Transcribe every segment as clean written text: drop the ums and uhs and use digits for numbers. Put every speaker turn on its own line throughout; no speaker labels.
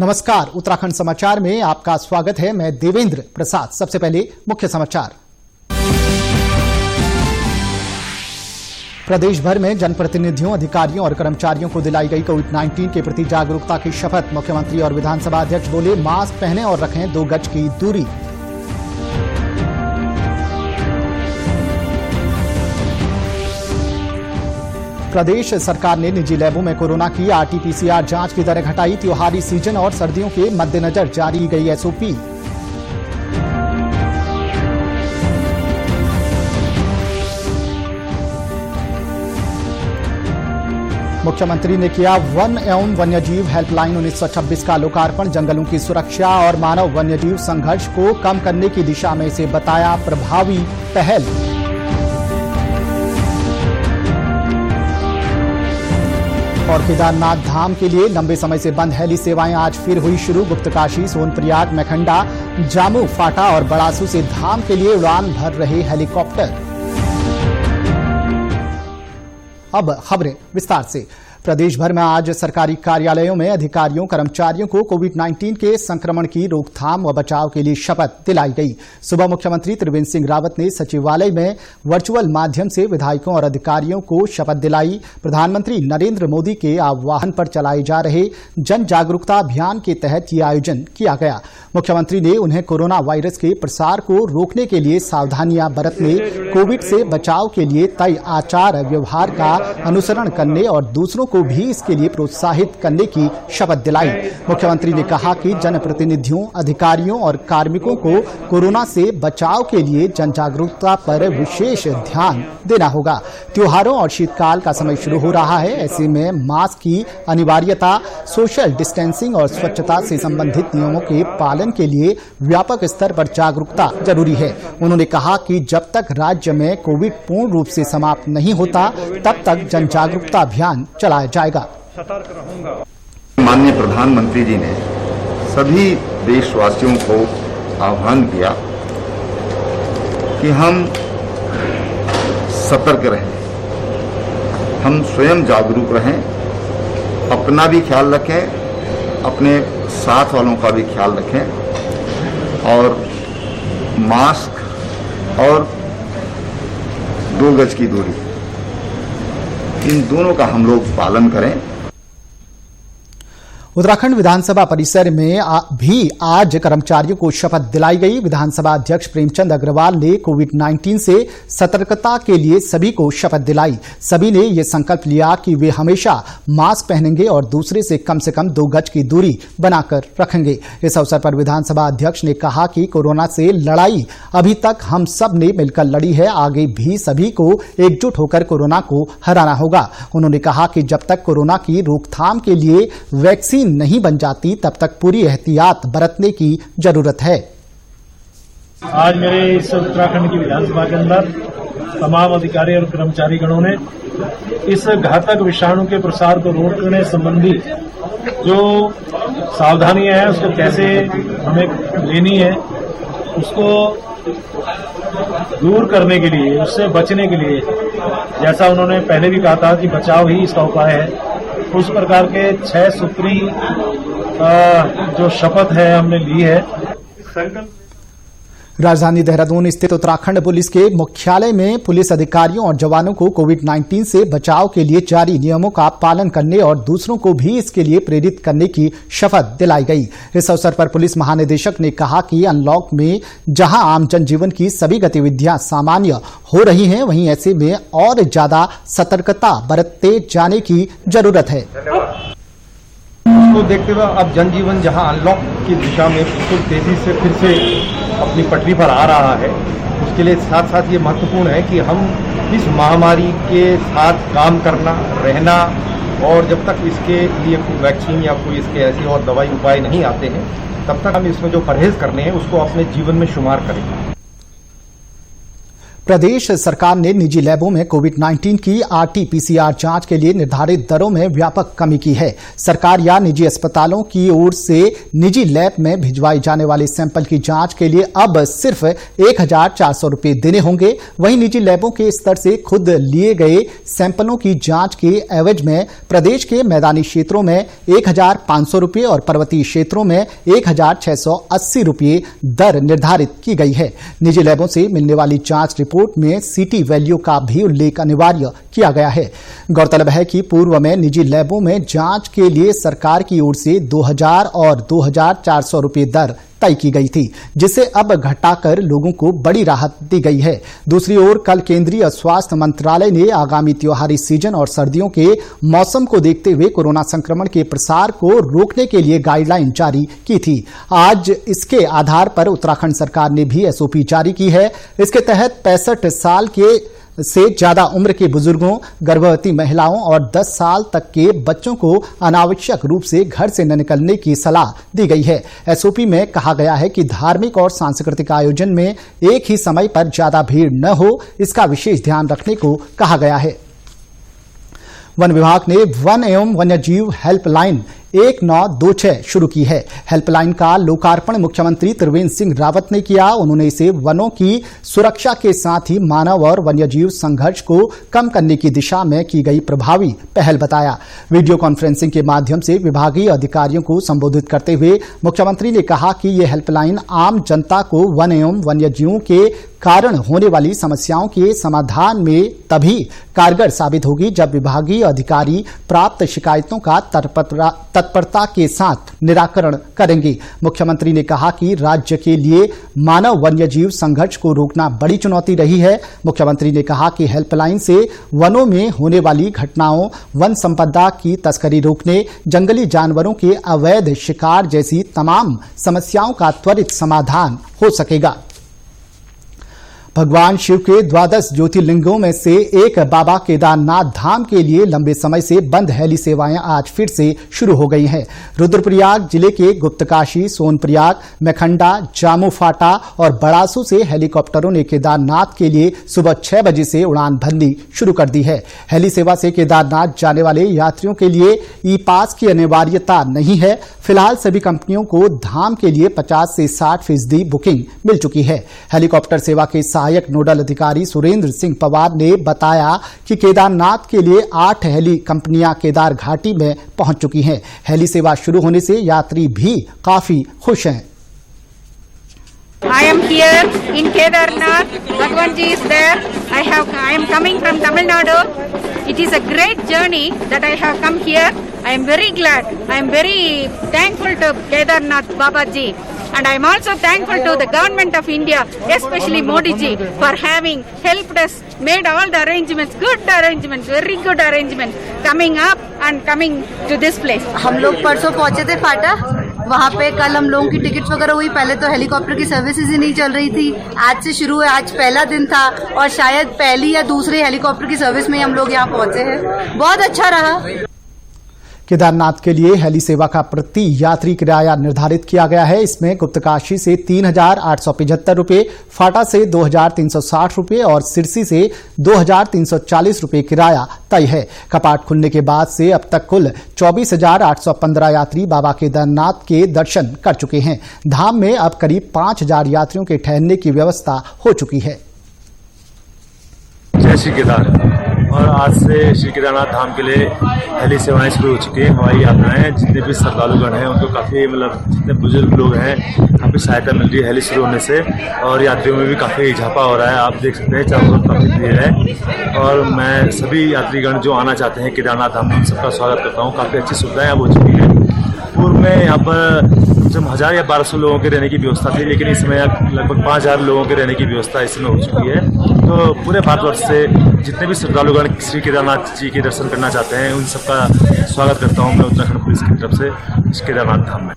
नमस्कार, उत्तराखंड समाचार में आपका स्वागत है। मैं देवेंद्र प्रसाद। सबसे पहले मुख्य समाचार। प्रदेश भर में जनप्रतिनिधियों, अधिकारियों और कर्मचारियों को दिलाई गई कोविड-19 के प्रति जागरूकता की शपथ। मुख्यमंत्री और विधानसभा अध्यक्ष बोले, मास्क पहनें और रखें 2 गज की दूरी। प्रदेश सरकार ने निजी लैबों में कोरोना की आरटी-पीसीआर जांच की दर घटाई। त्योहारी सीजन और सर्दियों के मद्देनजर जारी की गई एसओपी। मुख्यमंत्री ने किया वन एवं वन्यजीव हेल्पलाइन 1926 का लोकार्पण। जंगलों की सुरक्षा और मानव वन्यजीव संघर्ष को कम करने की दिशा में इसे बताया प्रभावी पहल। और केदारनाथ धाम के लिए लंबे समय से बंद हेली सेवाएं आज फिर हुई शुरू। गुप्तकाशी, सोनप्रयाग, मैखंडा, जामू, फाटा और बड़ासू से धाम के लिए उड़ान भर रहे हेलीकॉप्टर। अब खबरें विस्तार से। प्रदेश भर में आज सरकारी कार्यालयों में अधिकारियों, कर्मचारियों को कोविड-19 के संक्रमण की रोकथाम व बचाव के लिए शपथ दिलाई गई। सुबह मुख्यमंत्री त्रिवेंद्र सिंह रावत ने सचिवालय में वर्चुअल माध्यम से विधायकों और अधिकारियों को शपथ दिलाई। प्रधानमंत्री नरेंद्र मोदी के आह्वान पर चलाए जा रहे जन जागरूकता अभियान के तहत ये आयोजन किया गया। मुख्यमंत्री ने उन्हें कोरोना वायरस के प्रसार को रोकने के लिए सावधानियां बरतने, कोविड से बचाव के लिए तय आचार व्यवहार का अनुसरण करने और दूसरों को भी इसके लिए प्रोत्साहित करने की शपथ दिलाई। मुख्यमंत्री ने कहा कि जनप्रतिनिधियों, अधिकारियों और कार्मिकों को कोरोना से बचाव के लिए जन जागरूकता पर विशेष ध्यान देना होगा। त्योहारों और शीतकाल का समय शुरू हो रहा है। ऐसे में मास्क की अनिवार्यता, सोशल डिस्टेंसिंग और स्वच्छता से संबंधित नियमों के पालन के लिए व्यापक स्तर पर जागरूकता जरूरी है। उन्होंने कहा कि जब तक राज्य में कोविड पूर्ण रूप से समाप्त नहीं होता, तब तक जन जागरूकता अभियान चलाया जाएगा।
माननीय प्रधानमंत्री जी ने सभी देशवासियों को आह्वान किया कि हम सतर्क रहें, हम स्वयं जागरूक रहें, अपना भी ख्याल रखें, अपने साथ वालों का भी ख्याल रखें और मास्क और 2 गज की दूरी, इन दोनों का हम लोग पालन करें।
उत्तराखंड विधानसभा परिसर में भी आज कर्मचारियों को शपथ दिलाई गई। विधानसभा अध्यक्ष प्रेमचंद अग्रवाल ने कोविड-19 से सतर्कता के लिए सभी को शपथ दिलाई। सभी ने ये संकल्प लिया कि वे हमेशा मास्क पहनेंगे और दूसरे से कम 2 गज की दूरी बनाकर रखेंगे। इस अवसर पर विधानसभा अध्यक्ष ने कहा कि कोरोना से लड़ाई अभी तक हम सब ने मिलकर लड़ी है, आगे भी सभी को एकजुट होकर कोरोना को हराना होगा। उन्होंने कहा कि जब तक कोरोना की रोकथाम के लिए वैक्सीन नहीं बन जाती, तब तक पूरी एहतियात बरतने की जरूरत है।
आज मेरे इस उत्तराखंड की विधानसभा के अंदर तमाम अधिकारी और कर्मचारी गणों ने इस घातक विषाणु के प्रसार को रोकने संबंधी जो सावधानियां हैं उसको कैसे हमें लेनी है, उसको दूर करने के लिए, उससे बचने के लिए, जैसा उन्होंने पहले भी कहा था कि बचाव ही इसका उपाय है, उस प्रकार के 6 सूत्री जो शपथ है हमने ली है।
राजधानी देहरादून स्थित उत्तराखंड पुलिस के मुख्यालय में पुलिस अधिकारियों और जवानों को कोविड-19 से बचाव के लिए जारी नियमों का पालन करने और दूसरों को भी इसके लिए प्रेरित करने की शपथ दिलाई गई। इस अवसर पर पुलिस महानिदेशक ने कहा कि अनलॉक में जहां आम जनजीवन की सभी गतिविधियां सामान्य हो रही हैं, वहीं ऐसे में और ज्यादा सतर्कता बरतते जाने की जरूरत है।
उसको देखते हुए अब जनजीवन जहां अनलॉक की दिशा में बिल्कुल तेजी से फिर से अपनी पटरी पर आ रहा है, उसके लिए साथ साथ ये महत्वपूर्ण है कि हम इस महामारी के साथ काम करना, रहना, और जब तक इसके लिए कोई वैक्सीन या कोई इसके ऐसे और दवाई उपाय नहीं आते हैं, तब तक हम इसमें जो परहेज करने हैं उसको अपने जीवन में शुमार करें।
प्रदेश सरकार ने निजी लैबों में कोविड-19 की आरटी-पीसीआर जांच के लिए निर्धारित दरों में व्यापक कमी की है। सरकार या निजी अस्पतालों की ओर से निजी लैब में भिजवाई जाने वाले सैंपल की जांच के लिए अब सिर्फ 1,400 रुपये देने होंगे। वहीं निजी लैबों के स्तर से खुद लिए गए सैंपलों की जांच के एवज में प्रदेश के मैदानी क्षेत्रों में 1,500 रुपये और पर्वतीय क्षेत्रों में 1,680 रुपये दर निर्धारित की गई है। निजी लैबों से मिलने वाली जांच रिपोर्ट में सीटी वैल्यू का भी उल्लेख अनिवार्य किया गया है। गौरतलब है कि पूर्व में निजी लैबों में जांच के लिए सरकार की ओर से 2,000 और 2,400 रुपये दर तय की गई थी, जिसे अब घटाकर लोगों को बड़ी राहत दी गई है। दूसरी ओर कल केंद्रीय स्वास्थ्य मंत्रालय ने आगामी त्योहारी सीजन और सर्दियों के मौसम को देखते हुए कोरोना संक्रमण के प्रसार को रोकने के लिए गाइडलाइन जारी की थी। आज इसके आधार पर उत्तराखंड सरकार ने भी एसओपी जारी की है। इसके तहत 65 साल से ज्यादा उम्र के बुजुर्गों, गर्भवती महिलाओं और 10 साल तक के बच्चों को अनावश्यक रूप से घर से न निकलने की सलाह दी गई है। एसओपी में कहा गया है कि धार्मिक और सांस्कृतिक आयोजन में एक ही समय पर ज्यादा भीड़ न हो, इसका विशेष ध्यान रखने को कहा गया है। वन विभाग ने वन एवं वन्यजीव हेल्पलाइन 1926 शुरू की है। हेल्पलाइन का लोकार्पण मुख्यमंत्री त्रिवेंद्र सिंह रावत ने किया। उन्होंने इसे वनों की सुरक्षा के साथ ही मानव और वन्यजीव संघर्ष को कम करने की दिशा में की गई प्रभावी पहल बताया। वीडियो कॉन्फ्रेंसिंग के माध्यम से विभागीय अधिकारियों को संबोधित करते हुए मुख्यमंत्री ने कहा कि यह हेल्पलाइन आम जनता को वन एवं वन्यजीवों के कारण होने वाली समस्याओं के समाधान में तभी कारगर साबित होगी जब विभागीय अधिकारी प्राप्त शिकायतों का तत्परता के साथ निराकरण करेंगे। मुख्यमंत्री ने कहा कि राज्य के लिए मानव वन्यजीव संघर्ष को रोकना बड़ी चुनौती रही है। मुख्यमंत्री ने कहा कि हेल्पलाइन से वनों में होने वाली घटनाओं, वन संपदा की तस्करी रोकने, जंगली जानवरों के अवैध शिकार जैसी तमाम समस्याओं का त्वरित समाधान हो सकेगा। भगवान शिव के 12 ज्योतिर्लिंगों में से एक बाबा केदारनाथ धाम के लिए लंबे समय से बंद हेली सेवाएं आज फिर से शुरू हो गई हैं। रुद्रप्रयाग जिले के गुप्तकाशी, सोनप्रयाग, मेखंडा, जामू फाटा और बड़ासू से हेलीकॉप्टरों ने केदारनाथ के लिए सुबह 6 बजे से उड़ान भरनी शुरू कर दी है। हेली सेवा से केदारनाथ जाने वाले यात्रियों के लिए ई पास की अनिवार्यता नहीं है। फिलहाल सभी कंपनियों को धाम के लिए 50 से 60% बुकिंग मिल चुकी है। हेलीकॉप्टर सेवा के सहायक नोडल अधिकारी सुरेंद्र सिंह पवार ने बताया कि केदारनाथ के लिए 8 हेली कंपनियां केदार घाटी में पहुंच चुकी हैं। हेली सेवा शुरू होने से यात्री भी काफी खुश हैं।
I am here in Kedarnath. Bhagwan ji is there. I am coming from Tamil Nadu. It is a great journey that I have come here. I am very glad. I am very thankful to Kedarnath Baba ji. And I am also thankful to the government of India, especially Modi ji, for having helped us, made all the arrangements, good arrangements, very good arrangements, coming up and coming to this place.
हम लोग परसों पहुंचे थे फाटा, वहाँ पे कल हम लोगों की टिकट वगैरह हुई। पहले तो हेलीकॉप्टर की सर्विसेज ही नहीं चल रही थी, आज से शुरू है। आज पहला दिन था और शायद पहली या दूसरी हेलीकॉप्टर की सर्विस में हम लोग यहाँ पहुंचे हैं। बहुत अच्छा रहा।
केदारनाथ के लिए हेली सेवा का प्रति यात्री किराया निर्धारित किया गया है। इसमें गुप्तकाशी से 3,875 रुपये, फाटा से 2,360 रुपये और सिरसी से 2,340 रुपये किराया तय है। कपाट खुलने के बाद से अब तक कुल 24,815 यात्री बाबा केदारनाथ के दर्शन कर चुके हैं। धाम में अब करीब 5,000 यात्रियों के ठहरने की व्यवस्था हो चुकी है।
जय श्री केदार। और आज से श्री केदारनाथ धाम के लिए हेली सेवाएं शुरू हो चुकी हैं। हवाई यात्राएं, जितने भी श्रद्धालुगण हैं उनको काफ़ी जितने बुजुर्ग लोग हैं काफ़ी सहायता मिल रही है हेली शुरू होने से, और यात्रियों में भी काफ़ी इजाफा हो रहा है। आप देख सकते हैं चारों तरफ काफ़ी भीड़ है, और मैं सभी यात्रीगण जो आना चाहते हैं केदारनाथ धाम में सबका स्वागत करता हूँ। काफ़ी अच्छी सुविधाएं अब हो चुकी हैं। पूर्व में यहाँ पर जब 1,000 या 1,200 लोगों के रहने की व्यवस्था थी, लेकिन इस समय लगभग 5,000 लोगों के रहने की व्यवस्था इस समय हो चुकी है। तो पूरे भारतवर्ष से जितने भी श्रद्धालुगण श्री केदारनाथ जी के दर्शन करना चाहते हैं उन सबका स्वागत करता हूँ मैं उत्तराखंड पुलिस की तरफ से केदारनाथ धाम में।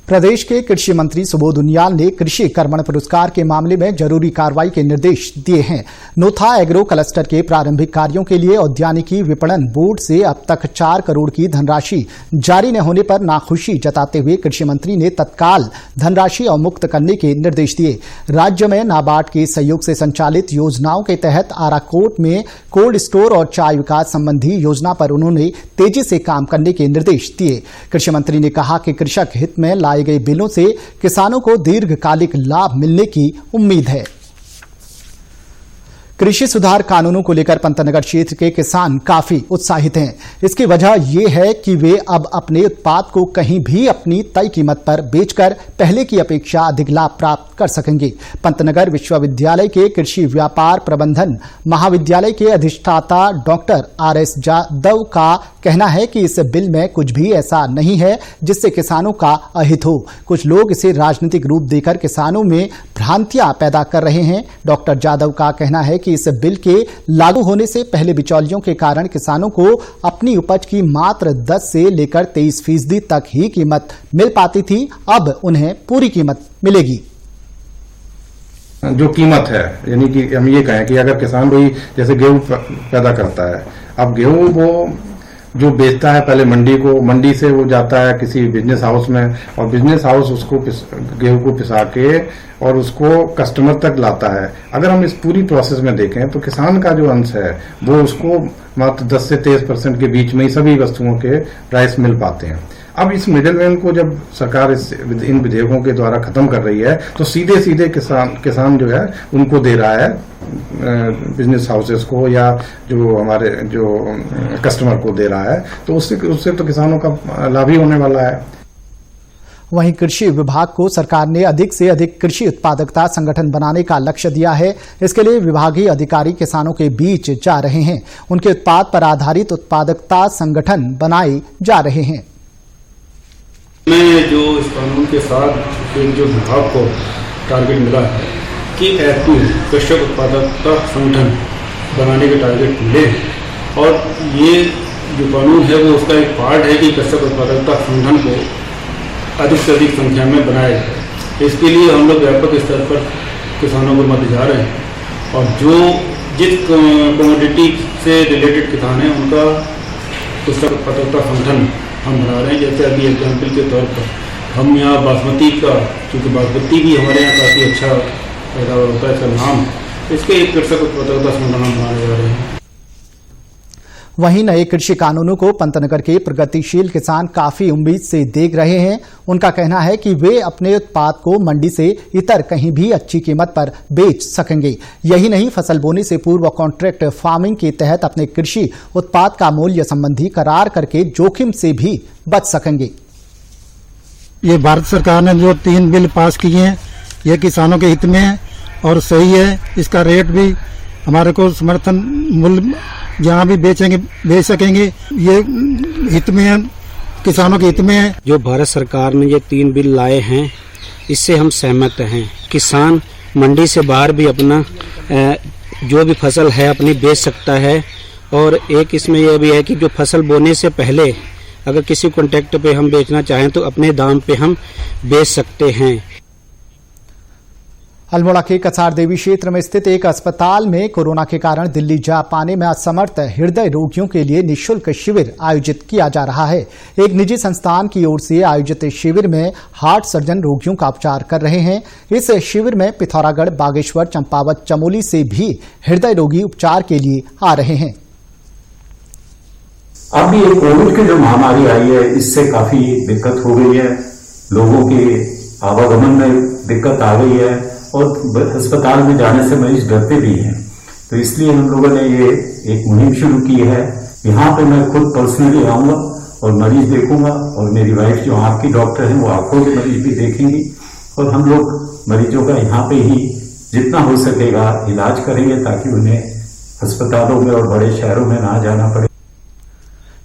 प्रदेश के कृषि मंत्री सुबोध उनियाल ने कृषि कर्मण पुरस्कार के मामले में जरूरी कार्रवाई के निर्देश दिए हैं। नोथा एग्रो क्लस्टर के प्रारंभिक कार्यों के लिए औद्यानिकी विपणन बोर्ड से अब तक 4 करोड़ की धनराशि जारी न होने पर नाखुशी जताते हुए कृषि मंत्री ने तत्काल धनराशि अवमुक्त करने के निर्देश दिए। राज्य में नाबार्ड के सहयोग से संचालित योजनाओं के तहत आराकोट में कोल्ड स्टोर और चाय विकास संबंधी योजना पर उन्होंने तेजी से काम करने के निर्देश दिए। कृषि मंत्री ने कहा कि कृषक हित में लाए गए बिलों से किसानों को दीर्घकालिक लाभ मिलने की उम्मीद है। कृषि सुधार कानूनों को लेकर पंतनगर क्षेत्र के किसान काफी उत्साहित हैं। इसकी वजह यह है कि वे अब अपने उत्पाद को कहीं भी अपनी तय कीमत पर बेचकर पहले की अपेक्षा अधिक लाभ प्राप्त कर सकेंगे। पंतनगर विश्वविद्यालय के कृषि व्यापार प्रबंधन महाविद्यालय के अधिष्ठाता डॉक्टर RS जादव का कहना है कि इस बिल में कुछ भी ऐसा नहीं है जिससे किसानों का अहित हो। कुछ लोग इसे राजनीतिक रूप देकर किसानों में भ्रांतियां पैदा कर रहे हैं। डॉक्टर जादव का कहना है कि इस बिल के लागू होने से पहले बिचौलियों के कारण किसानों को अपनी उपज की मात्र 10 से लेकर 23% तक ही कीमत मिल पाती थी। अब उन्हें पूरी कीमत मिलेगी।
जो कीमत है, यानी कि हम ये कहें कि अगर किसान भाई जैसे गेहूं पैदा करता है, अब गेहूं वो जो बेचता है पहले मंडी को, मंडी से वो जाता है किसी बिजनेस हाउस में और बिजनेस हाउस उसको गेहूं को पिसा के और उसको कस्टमर तक लाता है। अगर हम इस पूरी प्रोसेस में देखें तो किसान का जो अंश है वो उसको मात्र 10 से 23% के बीच में ही सभी वस्तुओं के प्राइस मिल पाते हैं। अब इस मिडिलमैन को जब सरकार इन विधेयकों के द्वारा खत्म कर रही है तो सीधे सीधे किसान जो है उनको दे रहा है, बिजनेस हाउसेस को या जो हमारे जो कस्टमर को दे रहा है, तो उससे तो किसानों का लाभ ही होने वाला है।
वहीं कृषि विभाग को सरकार ने अधिक से अधिक कृषि उत्पादकता संगठन बनाने का लक्ष्य दिया है। इसके लिए विभागीय अधिकारी किसानों के बीच जा रहे हैं, उनके उत्पाद पर आधारित उत्पादकता संगठन बनाए जा रहे हैं।
में जो इस कानून के साथ एक जो विभाग को टारगेट मिला है कि एक्ट 2 कृषक उत्पादकता संगठन बनाने के टारगेट मिले, और ये जो कानून है वो उसका एक पार्ट है कि कृषक उत्पादकता संगठन को अधिक से अधिक संख्या में बनाया जाए। इसके लिए हम लोग व्यापक स्तर पर किसानों को मदद जा रहे हैं और जो जिस कमोडिटी से रिलेटेड किसान हैं उनका कृषक उत्पादकता संगठन हम बना रहे हैं। जैसे अभी एग्जाम्पल के तौर पर हम यहाँ बासमती का, क्योंकि बासमती भी हमारे यहाँ काफ़ी अच्छा पैदावार होता है, इसका नाम, इसके एक कृषक उत्पादकता संगठन हम बनाने जा रहे हैं।
वहीं नए कृषि कानूनों को पंतनगर के प्रगतिशील किसान काफी उम्मीद से देख रहे हैं। उनका कहना है कि वे अपने उत्पाद को मंडी से इतर कहीं भी अच्छी कीमत पर बेच सकेंगे। यही नहीं, फसल बोने से पूर्व कॉन्ट्रैक्ट फार्मिंग के तहत अपने कृषि उत्पाद का मूल्य संबंधी करार करके जोखिम से भी बच सकेंगे।
ये भारत सरकार ने जो 3 बिल पास किए हैं ये किसानों के हित में है और सही है। इसका रेट भी हमारे को समर्थन मूल्य जहाँ भी बेच सकेंगे, ये हित में है, किसानों के हित में है।
जो भारत सरकार ने ये 3 बिल लाए हैं इससे हम सहमत हैं। किसान मंडी से बाहर भी अपना जो भी फसल है अपनी बेच सकता है, और एक इसमें यह भी है कि जो फसल बोने से पहले अगर किसी कॉन्ट्रैक्ट पे हम बेचना चाहें तो अपने दाम पे हम बेच सकते हैं।
अल्मोड़ा के कसार देवी क्षेत्र में स्थित एक अस्पताल में कोरोना के कारण दिल्ली जा पाने में असमर्थ हृदय रोगियों के लिए निःशुल्क शिविर आयोजित किया जा रहा है। एक निजी संस्थान की ओर से आयोजित शिविर में हार्ट सर्जन रोगियों का उपचार कर रहे हैं। इस शिविर में पिथौरागढ़, बागेश्वर, चंपावत, चमोली से भी हृदय रोगी उपचार के लिए आ रहे हैं।
अभी ये कोविड की जो महामारी आई है इससे काफी दिक्कत हो गई है, लोगों के आवागमन में दिक्कत आ गई है और अस्पताल में जाने से मरीज डरते भी हैं। तो इसलिए हम लोगों ने ये एक मुहिम शुरू की है। यहाँ पे मैं खुद पर्सनली आऊंगा और मरीज देखूंगा, और मेरी वाइफ जो आँख की डॉक्टर है वो आंखों के मरीज भी देखेंगी, और हम लोग मरीजों का यहाँ पे ही जितना हो सकेगा इलाज करेंगे ताकि उन्हें अस्पतालों में और बड़े शहरों में ना जाना पड़े।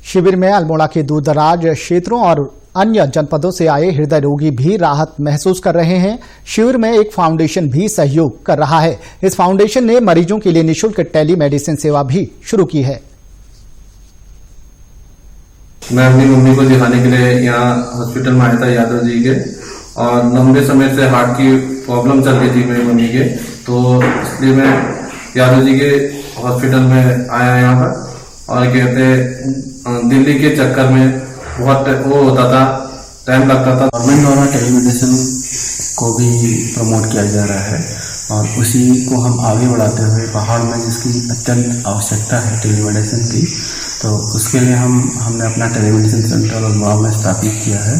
शिविर में अल्मोड़ा के दूर दराज क्षेत्रों और अन्य जनपदों से आए हृदय रोगी भी राहत महसूस कर रहे हैं। शिविर में एक फाउंडेशन भी सहयोग कर रहा है। इस फाउंडेशन ने मरीजों के लिए निःशुल्क टेली मेडिसिन सेवा भी शुरू की है।
मैं अपनी मम्मी को दिखाने के लिए यहाँ हॉस्पिटल में आया था यादव जी के, और लंबे समय से हार्ट की प्रॉब्लम चल रही थी मेरी मम्मी के, तो इसलिए मैं यादव जी के हॉस्पिटल में आया यहाँ पर। और कहते दिल्ली के चक्कर में बहुत वो होता था, टाइम लगता था।
गवर्नमेंट द्वारा टेलीमेडिसिन को भी प्रमोट किया जा रहा है और उसी को हम आगे बढ़ाते हुए पहाड़ में जिसकी अत्यंत आवश्यकता है टेलीमेडिसिन की, तो उसके लिए हमने अपना टेलीमेडिसिन सेंटर और गाँव में स्थापित किया है।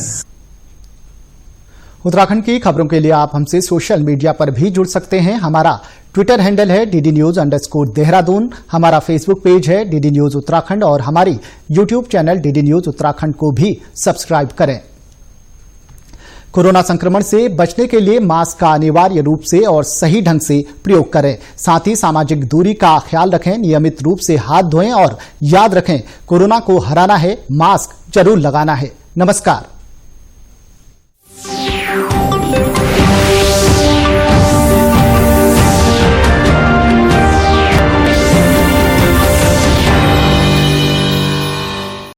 उत्तराखंड की खबरों के लिए आप हमसे सोशल मीडिया पर भी जुड़ सकते हैं। हमारा ट्विटर हैंडल है DDNews_देहरादून, हमारा फेसबुक पेज है DD News उत्तराखंड और हमारी YouTube channel DD News Uttarakhand को भी सब्सक्राइब करें। कोरोना संक्रमण से बचने के लिए मास्क का अनिवार्य रूप से और सही ढंग से प्रयोग करें। साथ ही सामाजिक दूरी का ख्याल रखें, नियमित रूप से हाथ धोएं और याद रखें, कोरोना को हराना है, मास्क जरूर लगाना है। नमस्कार।